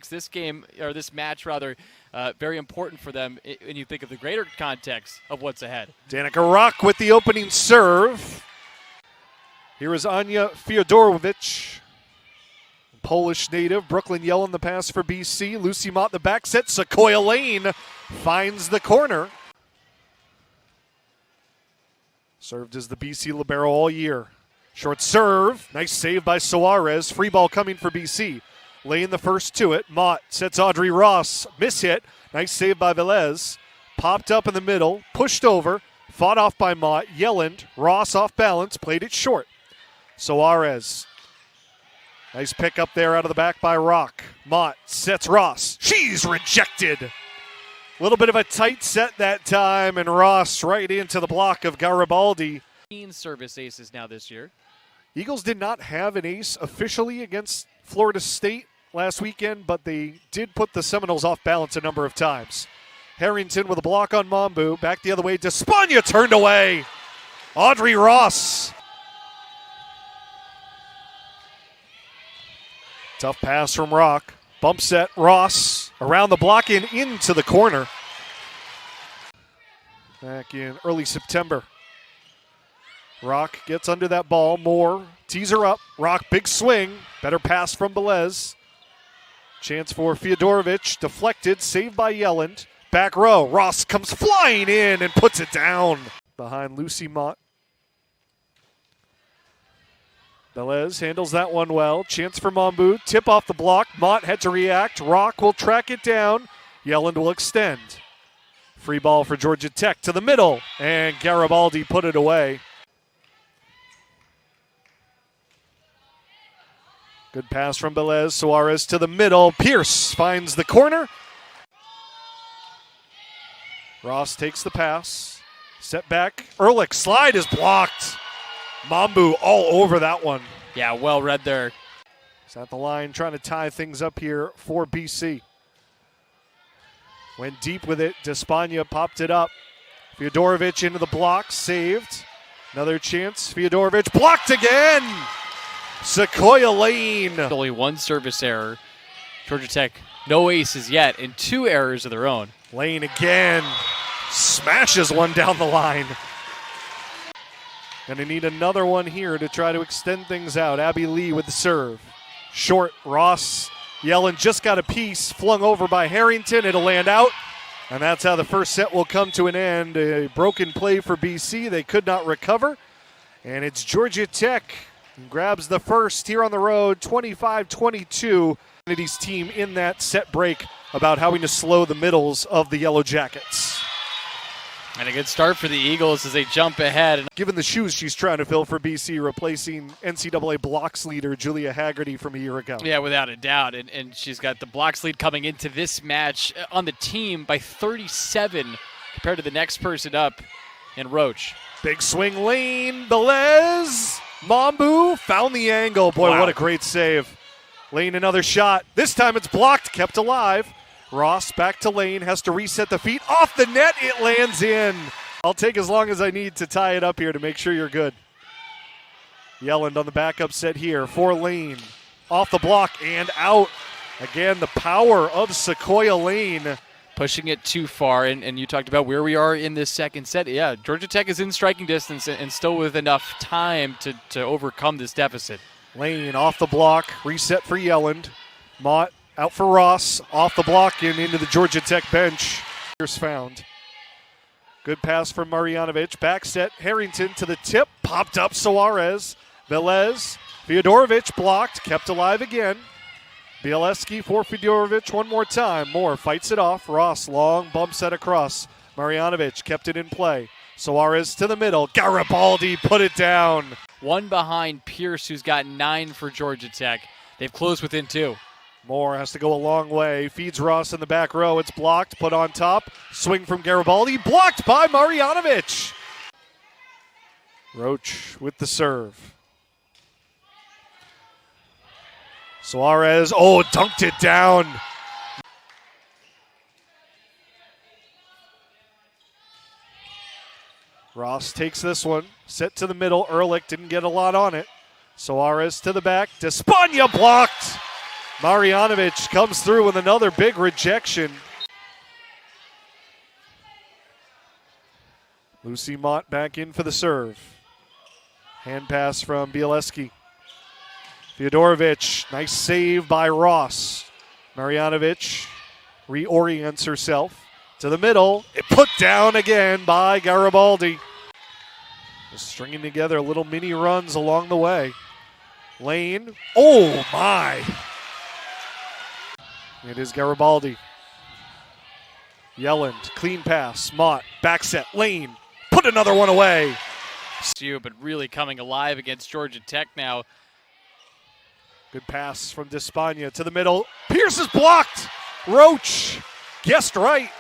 makes this game, or this match rather, very important for them when you think of the greater context of what's ahead. Danica Rock with the opening serve. Here is Anya Fyodorowicz, Polish native. Brooklyn Yellen the pass for BC. Lucy Mott the back set. Sequoia Lane finds the corner. Served as the BC libero all year. Short serve. Nice save by Suarez. Free ball coming for BC. Lane the first to it. Mott sets Audrey Ross. Miss hit. Nice save by Velez. Popped up in the middle. Pushed over. Fought off by Mott. Yelland. Ross off balance. Played it short. Suarez. Nice pick up there out of the back by Rock. Mott sets Ross. She's rejected. A little bit of a tight set that time, and Ross right into the block of Garibaldi. Service aces now this year. Eagles did not have an ace officially against Florida State last weekend, but they did put the Seminoles off balance a number of times. Harrington with a block on Mambu. Back the other way. Despagna turned away. Audrey Ross. Tough pass from Rock. Bump set, Ross around the block and into the corner. Back in early September. Rock gets under that ball. Moore tees her up. Rock, big swing. Better pass from Velez. Chance for Fyodorowicz. Deflected, saved by Yelland. Back row. Ross comes flying in and puts it down. Behind Lucy Mott. Velez handles that one well. Chance for Mambu. Tip off the block. Mott had to react. Rock will track it down. Yelland will extend. Free ball for Georgia Tech to the middle. And Garibaldi put it away. Good pass from Velez. Suarez to the middle. Pierce finds the corner. Ross takes the pass. Set back. Ehrlich slide is blocked. Mambu all over that one. Yeah, well read there. He's at the line trying to tie things up here for BC. Went deep with it. Despagna popped it up. Fyodorowicz into the block. Saved. Another chance. Fyodorowicz blocked again. Sequoia Lane. Only one service error. Georgia Tech, no aces yet, and 2 errors of their own. Lane again. Smashes one down the line. Going to need another one here to try to extend things out. Abby Lee with the serve. Short. Ross. Yellen just got a piece. Flung over by Harrington. It'll land out. And that's how the first set will come to an end. A broken play for BC. They could not recover. And it's Georgia Tech who grabs the first here on the road. 25-22. Kennedy's team in that set break about having to slow the middles of the Yellow Jackets. And a good start for the Eagles as they jump ahead. Given the shoes she's trying to fill for BC, replacing NCAA blocks leader Julia Haggerty from a year ago. Yeah, without a doubt. And she's got the blocks lead coming into this match on the team by 37 compared to the next person up in Roach. Big swing Lane. Velez. Mambu found the angle. Boy, Wow. What a great save. Lane another shot. This time it's blocked, kept alive. Ross back to Lane, has to reset the feet. Off the net, it lands in. I'll take as long as I need to tie it up here to make sure you're good. Yelland on the backup set here for Lane. Off the block and out. Again, the power of Sequoia Lane. Pushing it too far, and you talked about where we are in this second set. Yeah, Georgia Tech is in striking distance and still with enough time to overcome this deficit. Lane off the block, reset for Yelland. Mott out for Ross, off the block and into the Georgia Tech bench. Here's found. Good pass from Marjanovic. Back set, Harrington to the tip. Popped up Suarez. Velez. Fyodorowicz blocked, kept alive again. Bielewski for Fyodorowicz one more time. Moore fights it off. Ross, long bump set across. Marjanovic kept it in play. Suarez to the middle. Garibaldi put it down. One behind Pierce, who's got 9 for Georgia Tech. They've closed within 2. Moore has to go a long way. Feeds Ross in the back row. It's blocked. Put on top. Swing from Garibaldi. Blocked by Marjanovic. Roach with the serve. Suarez. Oh, dunked it down. Ross takes this one. Set to the middle. Ehrlich didn't get a lot on it. Suarez to the back. Despagna blocked. Marjanovic comes through with another big rejection. Lucy Mott back in for the serve. Hand pass from Bialeski. Fyodorovic, nice save by Ross. Marjanovic reorients herself to the middle. It put down again by Garibaldi. Just stringing together little mini runs along the way. Lane, oh my! It is Garibaldi. Yelland, clean pass. Mott, back set. Lane, put another one away. But really coming alive against Georgia Tech now. Good pass from Despagna to the middle. Pierce is blocked. Roach guessed right.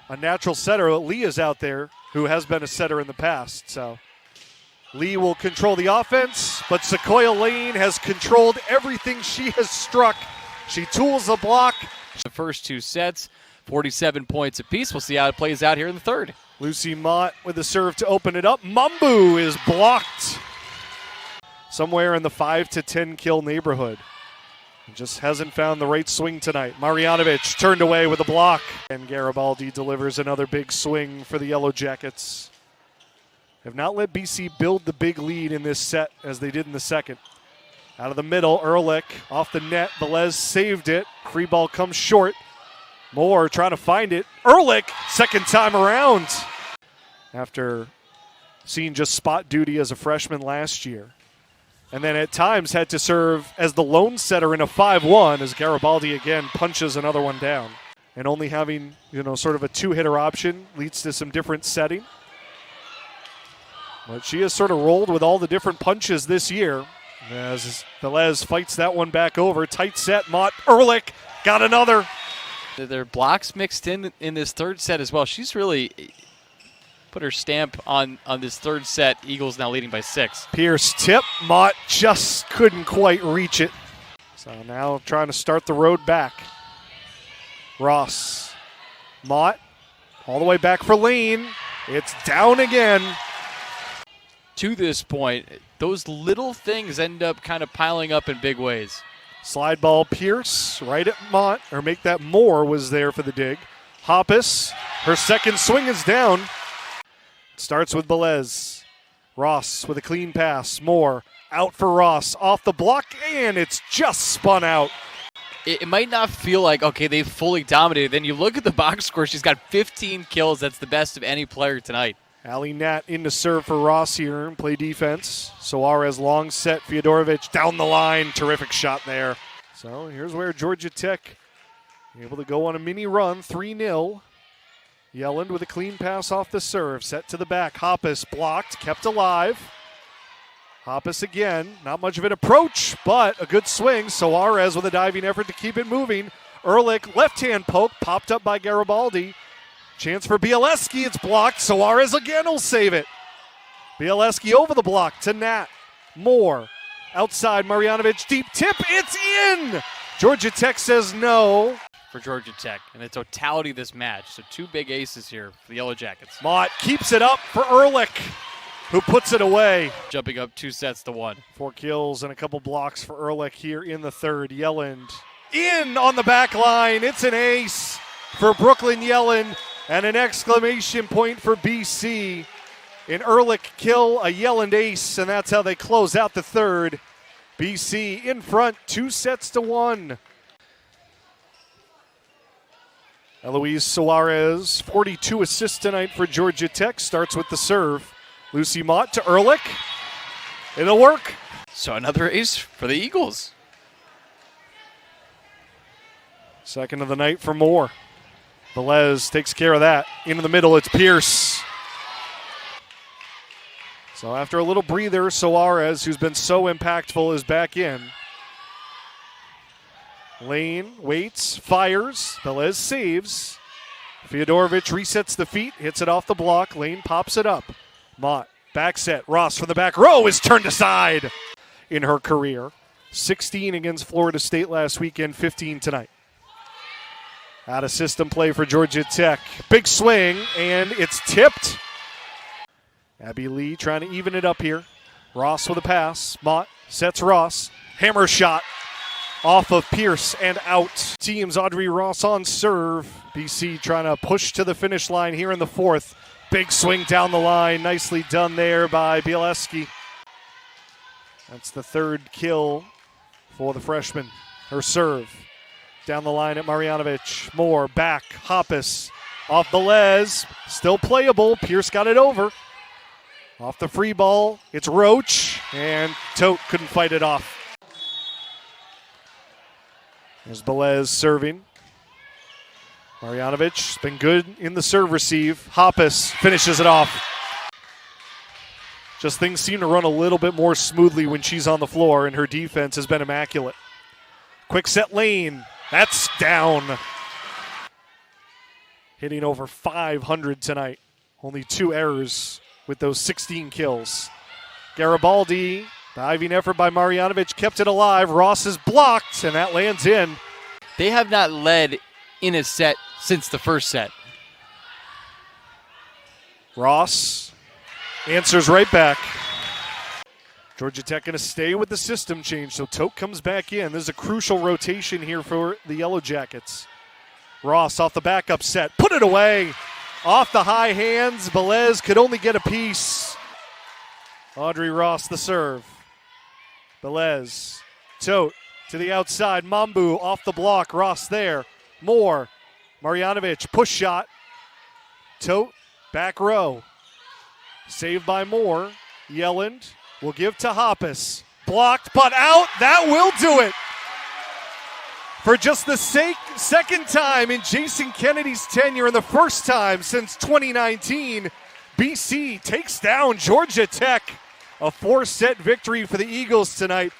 A natural setter. Lee is out there, who has been a setter in the past. So Lee will control the offense, but Sequoia Lane has controlled everything she has struck. She tools the block. The first two sets, 47 points apiece. We'll see how it plays out here in the third. Lucy Mott with the serve to open it up. Mumbu is blocked somewhere in the 5 to 10 kill neighborhood. Just hasn't found the right swing tonight. Marjanovic turned away with a block. And Garibaldi delivers another big swing for the Yellow Jackets. Have not let BC build the big lead in this set as they did in the second. Out of the middle, Ehrlich off the net. Velez saved it. Free ball comes short. Moore trying to find it. Ehrlich, second time around. After seeing just spot duty as a freshman last year. And then at times had to serve as the lone setter in a 5-1 as Garibaldi again punches another one down. And only having, sort of a two-hitter option leads to some different setting. But she has sort of rolled with all the different punches this year. As Velez fights that one back over. Tight set, Mott, Ehrlich got another. Their blocks mixed in this third set as well. She's really put her stamp on this third set. Eagles now leading by 6. Pierce tip. Mott just couldn't quite reach it. So now trying to start the road back. Ross. Mott all the way back for Lane. It's down again. To this point, those little things end up kind of piling up in big ways. Slide ball Pierce right at Mott, or make that Moore was there for the dig. Hoppus, her second swing is down. Starts with Velez. Ross with a clean pass. Moore out for Ross. Off the block, and it's just spun out. It might not feel like, okay, they fully dominated. Then you look at the box score. She's got 15 kills. That's the best of any player tonight. Ali Nat in to serve for Ross here and play defense. Suarez long set. Fyodorovic down the line. Terrific shot there. So here's where Georgia Tech able to go on a mini run, 3-0. Yelland with a clean pass off the serve. Set to the back. Hoppus blocked, kept alive. Hoppus again. Not much of an approach, but a good swing. Suarez with a diving effort to keep it moving. Ehrlich, left-hand poke, popped up by Garibaldi. Chance for Bialeski. It's blocked. Suarez again will save it. Bialeski over the block to Nat. Moore. Outside, Marjanovic. Deep tip. It's in! Georgia Tech says no. For Georgia Tech and the totality of this match. So 2 big aces here for the Yellow Jackets. Mott keeps it up for Ehrlich, who puts it away. Jumping up 2 sets to 1. 4 kills and a couple blocks for Ehrlich here in the third. Yelland in on the back line. It's an ace for Brooklyn Yelland and an exclamation point for BC. An Ehrlich kill, a Yelland ace, and that's how they close out the third. BC in front, 2 sets to 1. Eloise Suarez, 42 assists tonight for Georgia Tech, starts with the serve. Lucy Mott to Ehrlich. It'll work. So another ace for the Eagles. Second of the night for Moore. Velez takes care of that. Into the middle, it's Pierce. So after a little breather, Suarez, who's been so impactful, is back in. Lane waits, fires. Velez saves. Fyodorovic resets the feet, hits it off the block. Lane pops it up. Mott, back set. Ross from the back row is turned aside in her career. 16 against Florida State last weekend, 15 tonight. Out of system play for Georgia Tech. Big swing, and it's tipped. Abby Lee trying to even it up here. Ross with a pass. Mott sets Ross. Hammer shot. off of Pierce and out. Teams Audrey Ross on serve. BC trying to push to the finish line here in the fourth. Big swing down the line. Nicely done there by Bieleski. That's the third kill for the freshman. Her serve down the line at Marjanovic. Moore back. Hoppus off Velez. Still playable. Pierce got it over. Off the free ball. It's Roach. And Tote couldn't fight it off. There's Velez serving. Marjanovic been good in the serve receive. Hoppus finishes it off. Just things seem to run a little bit more smoothly when she's on the floor, and her defense has been immaculate. Quick set lane. That's down. Hitting over 500 tonight. Only 2 errors with those 16 kills. Garibaldi, diving effort by Marjanovic, kept it alive. Ross is blocked, and that lands in. They have not led in a set since the first set. Ross answers right back. Georgia Tech going to stay with the system change, so Tote comes back in. There's a crucial rotation here for the Yellow Jackets. Ross off the backup set. Put it away. Off the high hands. Velez could only get a piece. Audrey Ross the serve. Velez. Tote to the outside. Mambu off the block. Ross there. Moore. Marjanovic. Push shot. Tote. Back row. Saved by Moore. Yelland will give to Hoppus. Blocked, but out. That will do it. For just the second time in Jason Kennedy's tenure and the first time since 2019, BC takes down Georgia Tech. A 4-set victory for the Eagles tonight.